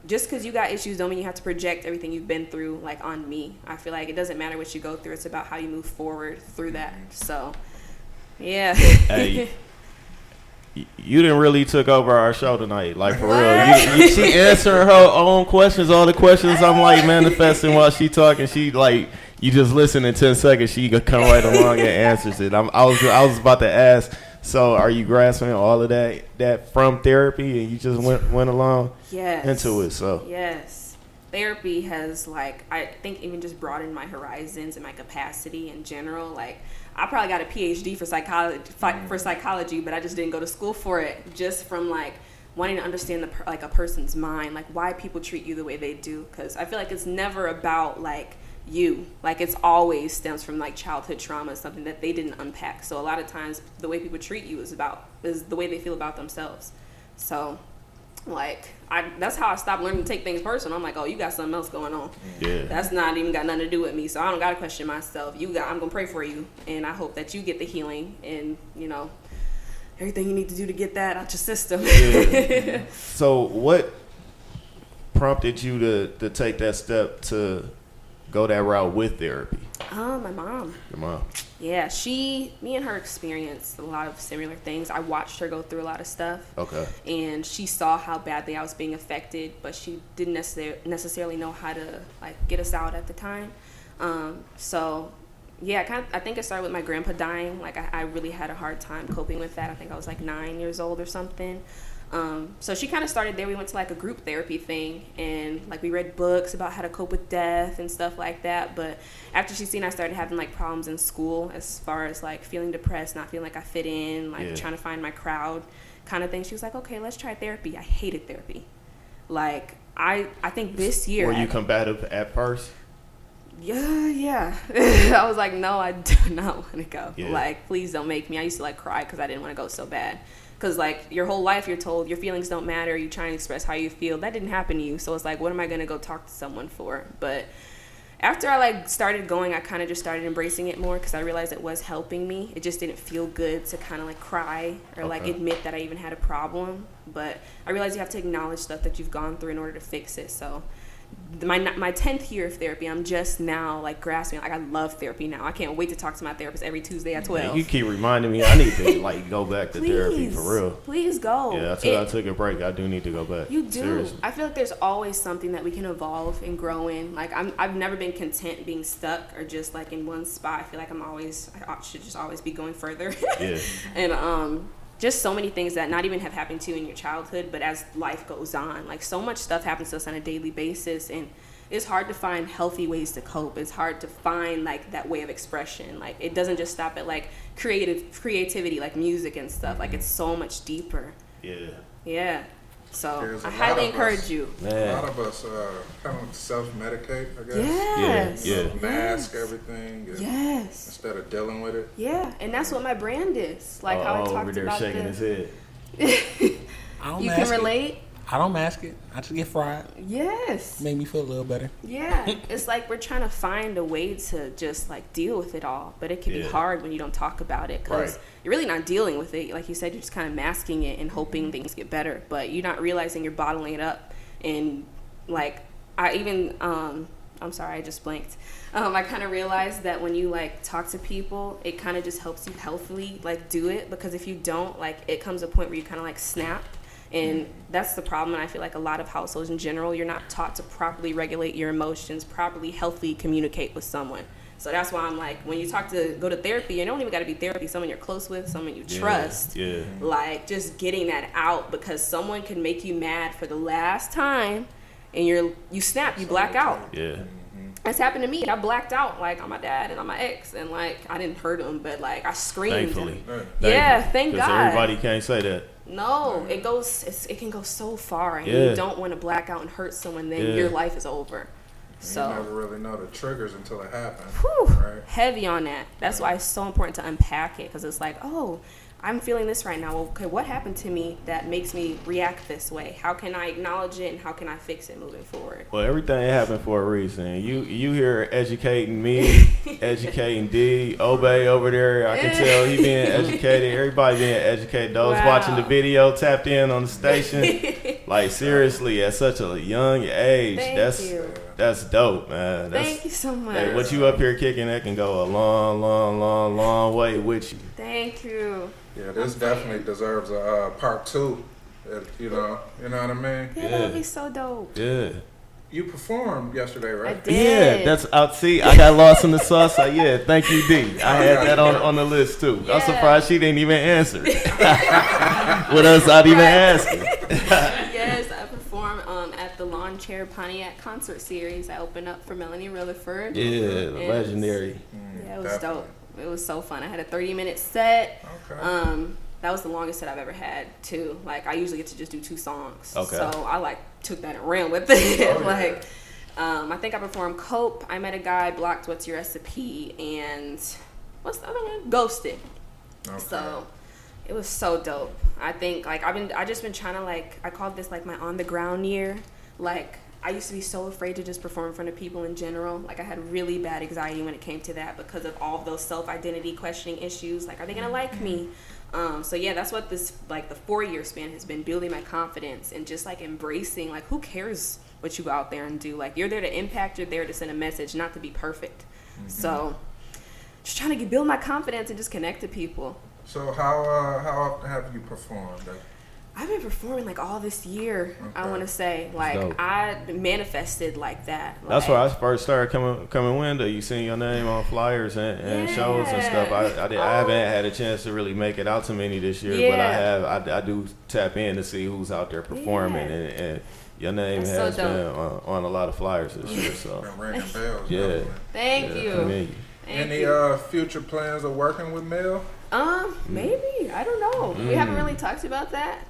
just because you got issues don't mean you have to project everything you've been through like on me. I feel like it doesn't matter what you go through. It's about how you move forward through that. So yeah. Hey, you didn't really took over our show tonight, like for real. She answering her own questions, all the questions I'm like manifesting while she talking. She like, you just listen in 10 seconds. She could come right along and answers it. I was about to ask. So, are you grasping all of that from therapy, and you just went along into it? So yes, therapy has like, I think even just broadened my horizons and my capacity in general. Like, I probably got a PhD for psychology, but I just didn't go to school for it. Just from like wanting to understand like a person's mind, like why people treat you the way they do. Because I feel like it's never about like you, like it's always stems from like childhood trauma, something that they didn't unpack. So a lot of times the way people treat you is the way they feel about themselves. So like that's how I stopped learning to take things personal. I'm like, oh, you got something else going on. Yeah. That's not even got nothing to do with me. So I don't gotta question myself. I'm gonna pray for you, and I hope that you get the healing and everything you need to do to get that out your system. Yeah. So what prompted you to take that step to go that route with therapy? My mom. Your mom. Yeah, me and her experienced a lot of similar things. I watched her go through a lot of stuff. Okay. And she saw how badly I was being affected, but she didn't necessarily know how to like get us out at the time. So yeah, I think it started with my grandpa dying. Like I really had a hard time coping with that. I think I was like 9 years old or something. So she kind of started there. We went to like a group therapy thing, and like we read books about how to cope with death and stuff like that. But after she seen I started having like problems in school as far as like feeling depressed, not feeling like I fit in, like trying to find my crowd kind of thing, she was like, okay, let's try therapy. I hated therapy. Like I think this year. Were you combative at first? Yeah. I was like, no, I do not want to go. Yeah. Like, please don't make me. I used to like cry because I didn't want to go so bad. Because, like, your whole life you're told your feelings don't matter. You're trying to express how you feel. That didn't happen to you. So it's like, what am I going to go talk to someone for? But after I, like, started going, I kind of just started embracing it more because I realized it was helping me. It just didn't feel good to kind of, like, cry or, like, admit that I even had a problem. But I realized you have to acknowledge stuff that you've gone through in order to fix it. So, my 10th year of therapy, I'm just now like grasping. Like I love therapy now. I can't wait to talk to my therapist every Tuesday at 12. You keep reminding me. I need to like go back to therapy for real. Please go. Yeah, I took a break. I do need to go back. You do. Seriously. I feel like there's always something that we can evolve and grow in. Like I've never been content being stuck or just like in one spot. I feel like I should just always be going further. Yeah. And just so many things that not even have happened to you in your childhood, but as life goes on, like so much stuff happens to us on a daily basis, and it's hard to find healthy ways to cope. It's hard to find like that way of expression. Like it doesn't just stop at like creativity, like music and stuff. Like it's so much deeper. Yeah. So I highly encourage you. Man. A lot of us kind of self-medicate, I guess. Yes. Yeah. Mask everything. Yes. Instead of dealing with it. Yeah, and that's what my brand is. Like how I talked over there about shaking his head. You can relate. I don't mask it. I just get fried. Yes. Made me feel a little better. Yeah. It's like we're trying to find a way to just like deal with it all, but it can be hard when you don't talk about it because you're really not dealing with it. Like you said, you're just kind of masking it and hoping things get better, but you're not realizing you're bottling it up. And like I even I'm sorry, I just blanked. I kind of realized that when you like talk to people, it kind of just helps you healthily like do it, because if you don't, like it comes a point where you kind of like snap. And that's the problem. And I feel like a lot of households in general, you're not taught to properly regulate your emotions, properly healthily communicate with someone. So that's why I'm like, when you go to therapy, you don't even got to be therapy, someone you're close with, someone you trust. Yeah. Like just getting that out, because someone can make you mad for the last time and you snap, you black out. Yeah. That's happened to me. I blacked out like on my dad and on my ex, and like I didn't hurt him, but like I screamed. Thankfully. Yeah, thank God. Because everybody can't say that. No, it can go so far, and you don't want to black out and hurt someone. Then your life is over. So you never really know the triggers until it happens. Right? Heavy on that. That's why it's so important to unpack it, because it's like, oh, I'm feeling this right now. Well, okay, what happened to me that makes me react this way? How can I acknowledge it, and how can I fix it moving forward? Well, everything happened for a reason. You here educating me, educating D, Obey over there. I can tell he being educated. Everybody being educated. Those watching the video tapped in on the station. Like seriously, at such a young age, that's dope, man. Thank you so much. Like, what you up here kicking, that can go a long way with you. Thank you. Yeah, this definitely deserves a part 2. You know what I mean? Yeah, that would be so dope. Yeah. You performed yesterday, right? I did. Yeah, that's see, I got lost in the sauce. Thank you, D. I had that on the list too. Yeah. I'm surprised she didn't even answer. What else I'd even ask her? Yes, I performed at the Lawn Chair Pontiac concert series. I opened up for Melanie Rutherford. Yeah, legendary. Yeah, it was dope. It was so fun. I had a 30-minute set. Okay. That was the longest set I've ever had too. Like I usually get to just do 2 songs. Okay. So I like took that and ran with it. I think I performed Cope, I Met a Guy, Blocked, What's Your Recipe, and what's the other one? Ghosted. Okay. So it was so dope. I think like I just been trying to like, I called this like my on the ground year. Like I used to be so afraid to just perform in front of people in general. Like I had really bad anxiety when it came to that because of all of those self-identity questioning issues. Like, are they gonna like me? So yeah, that's what this like the 4-year span has been, building my confidence and just like embracing like who cares what you go out there and do. Like you're there to impact, you're there to send a message, not to be perfect. So just trying to build my confidence and just connect to people. So how often have you performed? I've been performing like all this year. I want to say like I manifested like that. Like, that's where I first started coming window. You seen your name on flyers and shows and stuff. I haven't had a chance to really make it out to many this year, but I do tap in to see who's out there performing and your name has been on a lot of flyers this year. So ringing bells. Yeah. Thank you. Any future plans of working with Mel? Maybe. I don't know. We haven't really talked about that.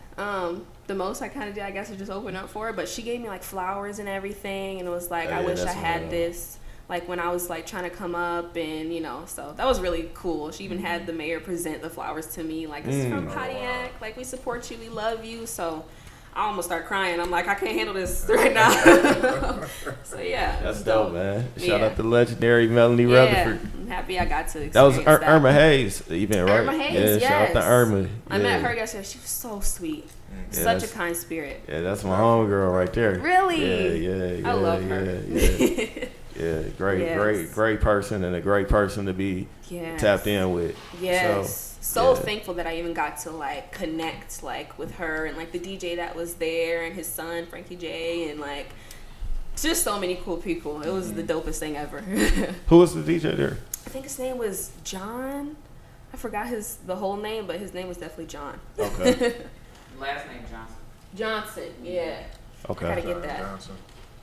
The most I kind of did, I guess, is just open up for it. But she gave me like flowers and everything, and it was like, I wish I had this. Like when I was like trying to come up, and so that was really cool. She even had the mayor present the flowers to me, like this is from Pontiac. Like we support you, we love you. So I almost start crying. I'm like, I can't handle this right now. So yeah, that's dope, man. Shout out to legendary Melanie Rutherford. happy I got to experience That was that. Irma Hayes event, right? Irma Hayes, yeah, shout out to Irma. I met her yesterday. She was so sweet. Such a kind spirit. Yeah, that's my homegirl right there. Really? Yeah. I love her. Yeah, great person, and a great person to be tapped in with. Yes. So thankful that I even got to like connect like with her and like the DJ that was there and his son Frankie J and like just so many cool people. It was the dopest thing ever. Who was the DJ there? I think his name was John. I forgot the whole name, but his name was definitely John. Okay. Last name Johnson. Johnson, yeah. Okay. I gotta get that. Johnson.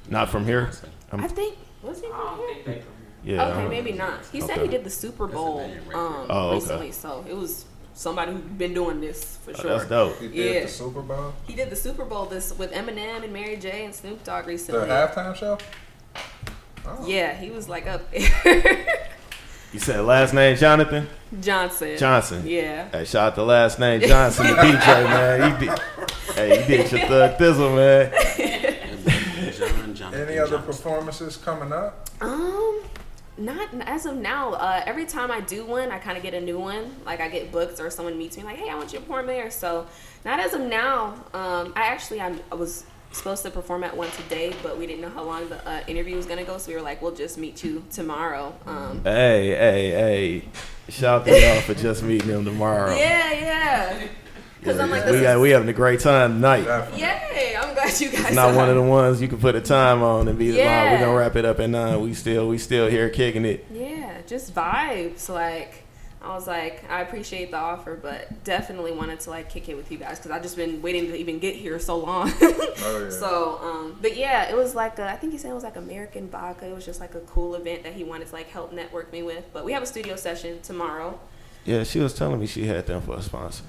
Not from here? I think was he I from don't here? think they from here. Yeah. Okay, maybe not. He said he did the Super Bowl recently, so it was somebody who's been doing this for sure. That's dope. He did the Super Bowl? He did the Super Bowl this with Eminem and Mary J and Snoop Dogg The recently. halftime show? Oh. Yeah, he was like up there. You said last name Jonathan? Johnson. Yeah. Hey, shout out to last name Johnson, the DJ, man. You did your thug thizzle, man. Any other performances coming up? Not as of now. Every time I do one, I kind of get a new one. Like I get booked or someone meets me like, hey, I want you to perform there. So not as of now. I was supposed to perform at one today, but we didn't know how long the interview was gonna go, so we were like, we'll just meet you tomorrow. Hey. Shout out to y'all for just meeting him tomorrow. Yeah. Because I'm like, we having a great time tonight. Yay! I'm glad you guys. It's not one of the ones you can put a time on and be like, Yeah. we're gonna wrap it up at 9. We still here kicking it. Yeah, just vibes. Like, I was like, I appreciate the offer, but definitely wanted to like kick it with you guys because I've just been waiting to even get here so long. Oh, yeah. So, but yeah, it was like I think he said it was like American Vodka. It was just like a cool event that he wanted to like help network me with. But we have a studio session tomorrow. Yeah, she was telling me she had them for a sponsor.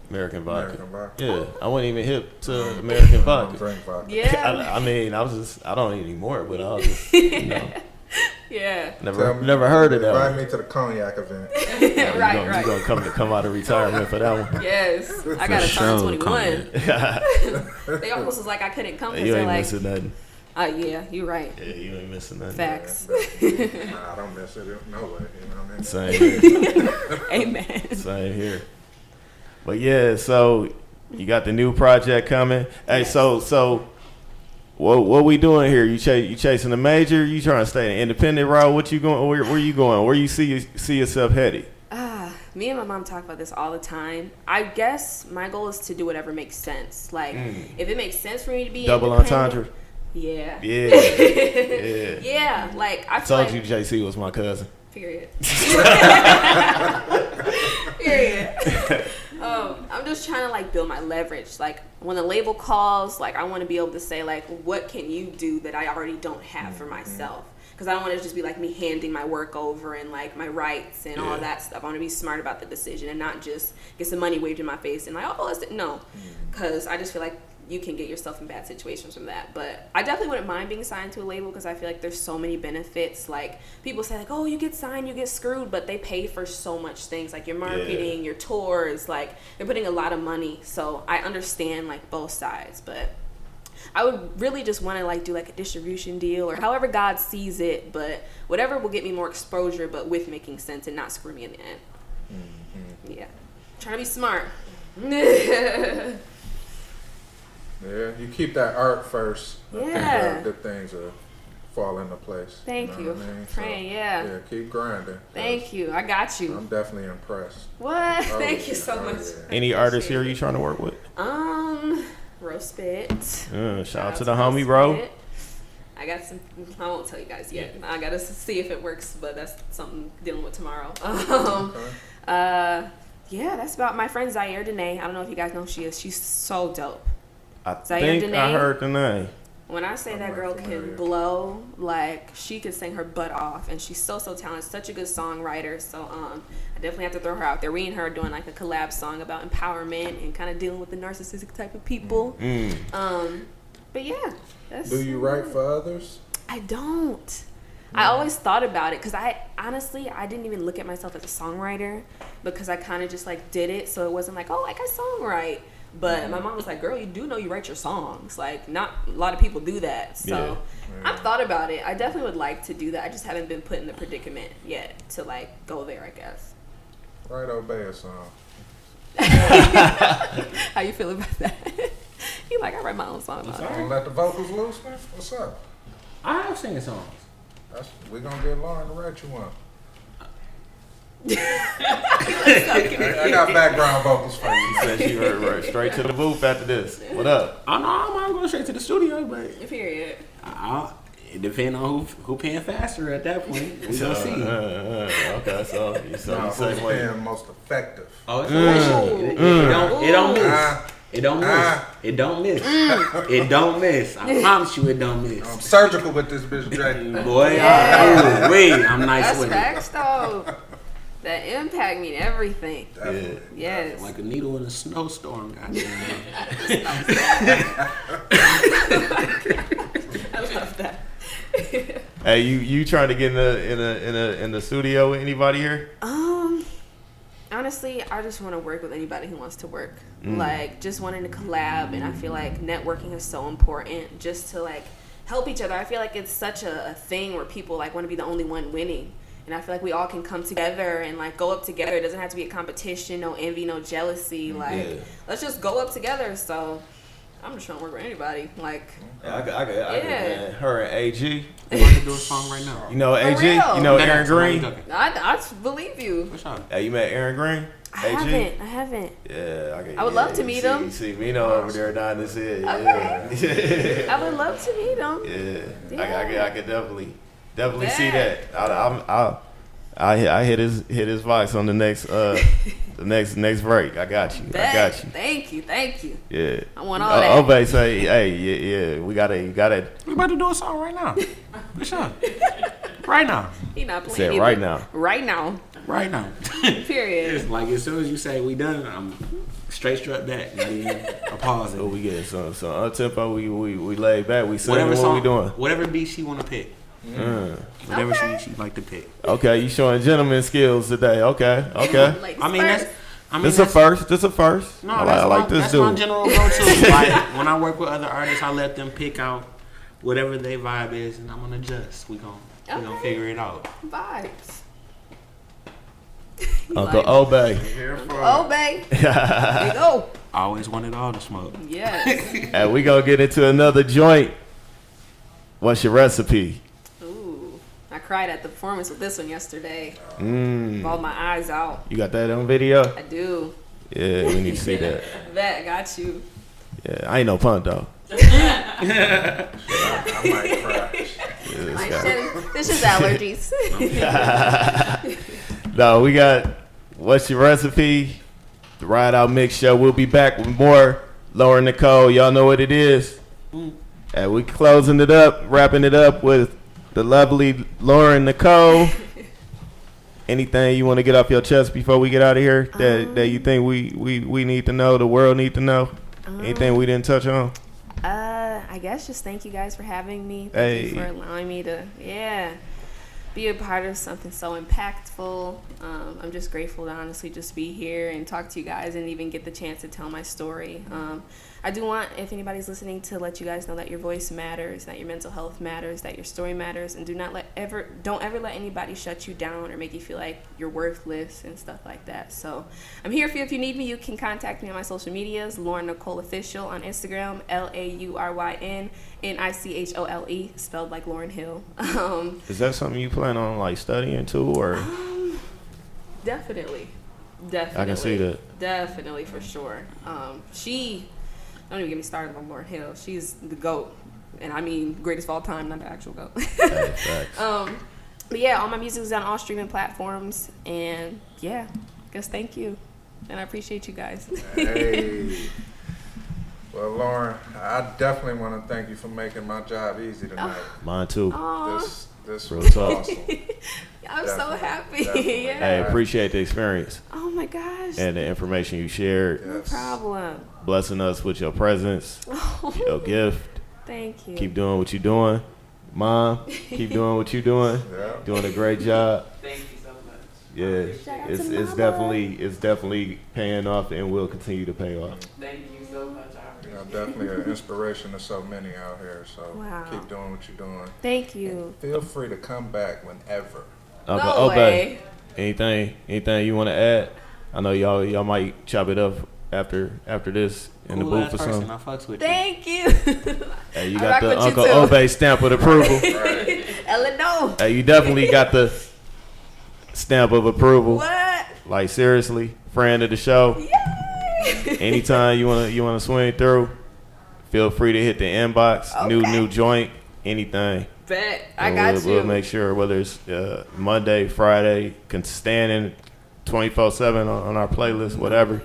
American Vodka. Yeah, I wasn't even hip to American I don't Vodka. drink vodka. Yeah. I don't anymore, but I was just, Yeah. never heard of that Invite one. me to the cognac event. Right. You're going to come out of retirement for that one. Yes. I got to turn 21. They almost was like I couldn't come because You they're ain't like, missing nothing. yeah, you're right. Yeah, you ain't missing nothing. Facts. Nah, I don't miss it. No way. You know what I mean? Same here. Amen. Same here. But yeah, so you got the new project coming. Hey, so what we doing here? You chasing a major? You trying to stay an independent route? What you going? Where you going? Where you see yourself headed? Me and my mom talk about this all the time. I guess my goal is to do whatever makes sense. Like, if it makes sense for me to be Double independent, entendre. Yeah. Yeah. Yeah. Like I feel Told like, you JC was my cousin. Period. Period. I'm just trying to like build my leverage. Like when the label calls, like I want to be able to say like, what can you do that I already don't have for myself? Because I don't want to just be like me handing my work over and like my rights and all that stuff. I want to be smart about the decision and not just get some money waved in my face and like, oh, no. Because I just feel like you can get yourself in bad situations from that. But I definitely wouldn't mind being signed to a label because I feel like there's so many benefits. Like people say like, oh, you get signed, you get screwed, but they pay for so much things like your marketing, your tours, like they're putting a lot of money. So I understand like both sides, but I would really just want to like do like a distribution deal or however God sees it, but whatever will get me more exposure, but with making sense and not screw me in the end. Yeah, trying to be smart. Yeah, you keep that art first. I think good things will fall into place. Thank you. What I mean? Praying, So, yeah. keep grinding. Thank you. I got you. I'm definitely impressed. What? Thank you so much. Yeah. Any artists here you trying to work with? Roast Bit. Shout out to the homie, bro. I got some. I won't tell you guys yet. I gotta see if it works, but that's something dealing with tomorrow. Yeah, that's about my friend Zaire Dene. I don't know if you guys know who she is. She's so dope. I Zaire think Dene. I heard the name. When I say that girl can blow, like she can sing her butt off, and she's so talented, such a good songwriter. So I definitely have to throw her out there. We and her are doing like a collab song about empowerment and kind of dealing with the narcissistic type of people. But yeah, Do you write for others? I don't. I always thought about it because I didn't even look at myself as a songwriter because I kind of just like did it, so it wasn't like, oh, like I songwrite. But my mom was like, girl, you do know you write your songs. Like, not a lot of people do that. So I've thought about it. I definitely would like to do that. I just haven't been put in the predicament yet to, like, go there, I guess. Right, obey a song. How you feel about that? You like, I write my own song about Don't let the vocals loose, man. What's up? I have singing songs. We're going to get Lauryn to write you one. I got background vocals for you. Said she right straight to the booth after this. What up? Oh no, I'm going straight to the studio, but Period. it depends on who paying faster at that point. We gonna see. Okay, so you Who's being most effective? Oh, it's it don't miss. It don't miss. It don't miss. It don't miss. I promise you, it don't miss. I'm surgical with this bitch, Jay. Boy, I'm nice That's with facts, though. That impact mean everything. Definitely. Yes. Like a needle in a snowstorm, goddamn. I love that. Hey, you trying to get in the studio with anybody here? Honestly, I just want to work with anybody who wants to work. Like, just wanting to collab, and I feel like networking is so important just to, like, help each other. I feel like it's such a thing where people, like, want to be the only one winning. And I feel like we all can come together and, like, go up together. It doesn't have to be a competition, no envy, no jealousy. Like, let's just go up together. So I'm just trying to work with anybody. Like, I got man. Her and AG. I'm about to do a song right now. You know AG? real? You know Aaron Green? I believe you. What's up? Hey, you met Aaron Green? I haven't. Yeah, I would love to meet him. You see Mino over there down his head. Okay. Yeah. I would love to meet him. Yeah. I could definitely see that. I hit his voice on the next next break. I got you. Thank you. Yeah. I want all that. Obey say, hey, yeah, we gotta. We about to do a song right now. What's up? Right now. He not playing Said either. right now. Right now. Period. It's like as soon as you say we done, I'm straight strut back. Not even a pause. Oh, we get some up tempo. We laid back. We sing what song, we doing. Whatever beat she want to pick. Whatever she like to pick. Okay, you showing gentleman skills today. Okay. This a first. No, I like this that's dude. my general go-to. Like when I work with other artists, I let them pick out whatever their vibe is, and I'm gonna adjust. We gonna figure it out. Vibes. Uncle Obey. Obey. There you go. I always wanted all the smoke. Yes. And we gonna get into another joint. What's your recipe? Ooh, I cried at the performance with this one yesterday. Bawled my eyes out. You got that on video? I do. Yeah, we need to see that. That got you. Yeah, I ain't no punk though. I might cry. This is allergies. No, we got What's Your Recipe? The Ride Out Mix Show. We'll be back with more Lauryn Nichole. Y'all know what it is. And we closing it up, wrapping it up with the lovely Lauryn Nichole. Anything you want to get off your chest before we get out of here that you think we need to know, the world need to know? Anything we didn't touch on? I guess just thank you guys for having me. Thank you for allowing me to, be a part of something so impactful. I'm just grateful to honestly just be here and talk to you guys and even get the chance to tell my story. I do want, if anybody's listening, to let you guys know that your voice matters, that your mental health matters, that your story matters, and don't ever let anybody shut you down or make you feel like you're worthless and stuff like that. So I'm here for you. If you need me, you can contact me on my social medias, Lauryn Nichole Official on Instagram, LaurynNichole, spelled like Lauryn Hill. Is that something you plan on like studying too, or? Definitely. I can see that. Definitely, for sure. Don't even get me started on Lauryn Hill. She's the GOAT. And I mean greatest of all time, not the actual GOAT. But yeah, all my music is on all streaming platforms. And yeah, guess thank you. And I appreciate you guys. Hey. Well, Lauryn, I definitely want to thank you for making my job easy tonight. Mine too. This Real was talk. awesome. I'm so happy. Definitely. Yeah. Hey, appreciate the experience. Oh my gosh. And the information you shared. No problem. Blessing us with your presence, your gift. Thank you. Keep doing what you're doing. Mom, keep doing what you're doing. Yeah. Doing a great job. Thank you so much. Yeah, Shout out it's to definitely paying off and will continue to pay off. Thank you so definitely an inspiration to so many out here. So Wow. keep doing what you're doing. Thank you. And feel free to come back whenever. Uncle No way. anything you want to add? I know y'all might chop it up after this in the booth or something. I fucks with Thank you. Hey, you I got rock the with you Uncle too. Obey stamp of approval. Ella, no. Hey, you definitely got the stamp of approval. What? Like seriously, friend of the show. Yay! Anytime you wanna swing through, feel free to hit the inbox. Okay. New joint, anything. Bet. I And got we'll you. make sure whether it's Monday, Friday, can stand in 24/7 on our playlist, whatever.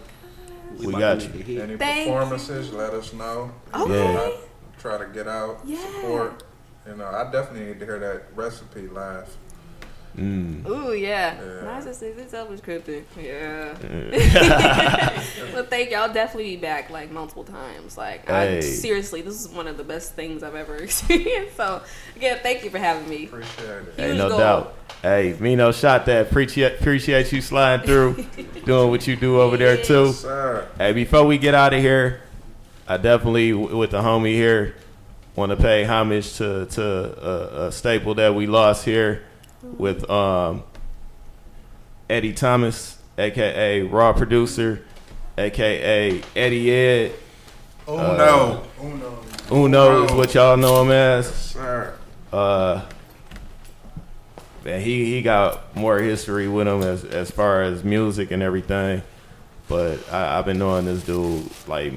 We got you. Any Thank performances, let us know. Okay. Yeah. Try to get out, Yeah. support. You know, I definitely need to hear that recipe live. Ooh, yeah. Yeah. Nice to see this was scripted. Yeah. Well, thank you. I'll definitely be back like multiple times. Like, seriously, this is one of the best things I've ever experienced. So, again, thank you for having me. Appreciate it. Hey, Huge no goal. doubt. Hey, MinoShotDat, appreciate you sliding through, doing what you do over there too. Sir. Hey, before we get out of here, I definitely, with the homie here, want to pay homage to a staple that we lost here with Eddie Thomas, aka Raw Producer, aka Eddie Ed. Uno Uno is what y'all know him as. Sir. Man, he got more history with him as far as music and everything. But I've been knowing this dude like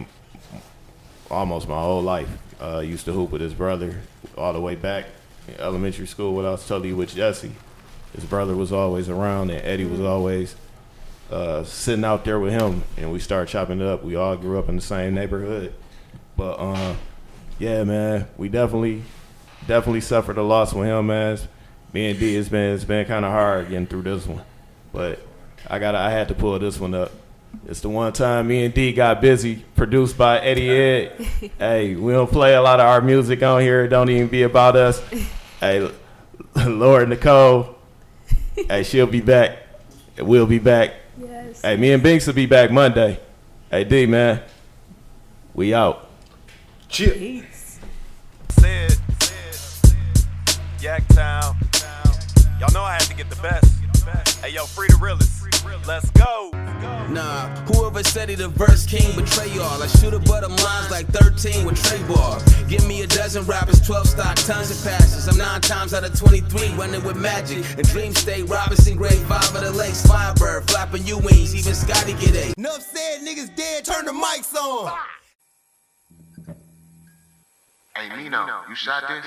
almost my whole life. Used to hoop with his brother all the way back in elementary school when I was totally with Jesse. His brother was always around and Eddie was always sitting out there with him, and we started chopping it up. We all grew up in the same neighborhood. But yeah, man, we definitely suffered a loss with him, man. Me and D, it's been kind of hard getting through this one, but I had to pull this one up. It's the one time me and D got busy, produced by Eddie Ed. Hey, we don't play a lot of our music on here. It don't even be about us. Hey, Lauryn Nichole. Hey, she'll be back. We'll be back. Yes. Hey, me and Binks will be back Monday. Hey, D, man. We out. Peace. Said, Yaktown. Y'all know I had to get the best. Hey, yo, free the realest. Let's go. Nah, whoever said he the verse king betray y'all. I shoot a butt of lines like 13 with Trey Ball. Give me a dozen rappers, 12 stock, tons of passes. I'm 9 times out of 23 running with magic. And Dream State, Robinson, grade 5 of the lakes, Firebird, flapping you wings, even Scotty get a. Enough said, niggas dead, turn the mics on. Hey, Mino, you shot this?